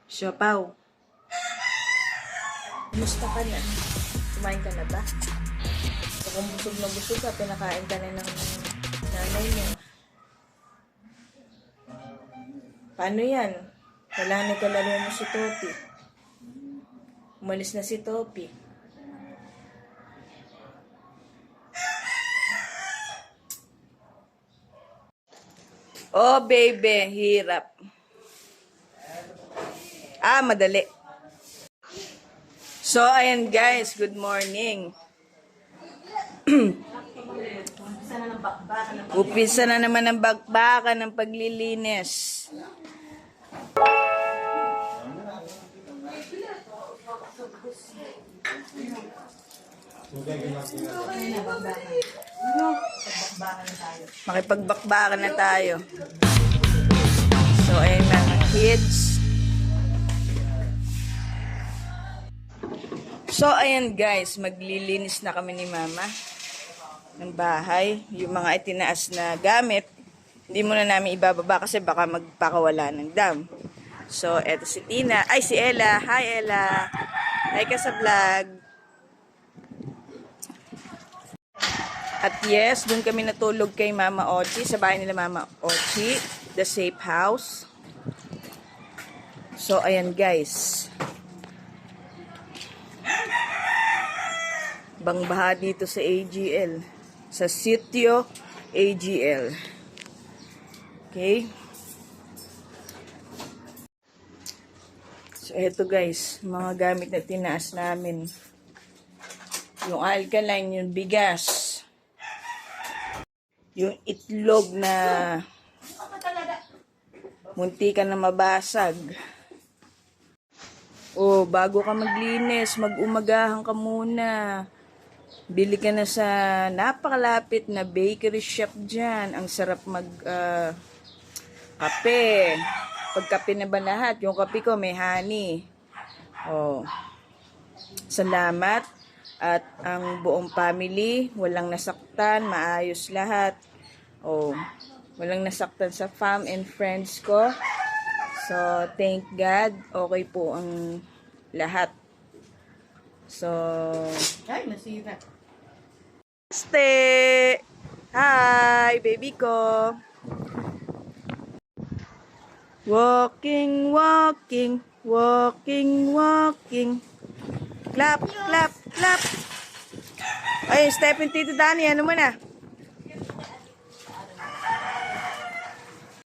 Siopaw, kumusta ka na? Kumain ka na ba? So, kung busog na busog ka, pinakain ka na ng nanay mo. Paano yan? Wala na kalaro mo si Topi. Umalis na si Topi. Oh, baby, hirap. Madali. So, ayan guys, good morning. Upisa na naman ang bakbakan ng paglilinis. Makipagbakbakan na tayo. So, ayan mga kids. So, ayan guys, maglilinis na kami ni Mama ng bahay. Yung mga itinaas na gamit, hindi muna namin ibababa kasi baka magpakawala ng dam. So, eto si Tina. Ay, si Ella. Hi, Ella. Hi ka sa vlog. At yes, dun kami natulog kay Mama Ochi, sa bahay nila Mama Ochi, the safe house. So, ayan guys. Bangbaha dito sa AGL. Sa sitio AGL. Okay? So, eto guys, mga gamit na tinaas namin. Yung alkaline, yung bigas. Yung itlog na munti ka na mabasag. Oh, bago ka maglinis, mag-umagahan ka muna. Bili ka na sa napakalapit na bakery shop dyan. Ang sarap kape. Pagkape na ba lahat? Yung kape ko may honey. Oh. Salamat. At ang buong family, walang nasaktan, maayos lahat. Oh, walang nasaktan sa fam and friends ko. So, thank God. Okay po ang lahat. So, Ay, nasira. Stay! Hi, baby ko. Walking, walking, walking, walking. Clap, clap, clap. Ay, step in Tito Danny. Ano mo na?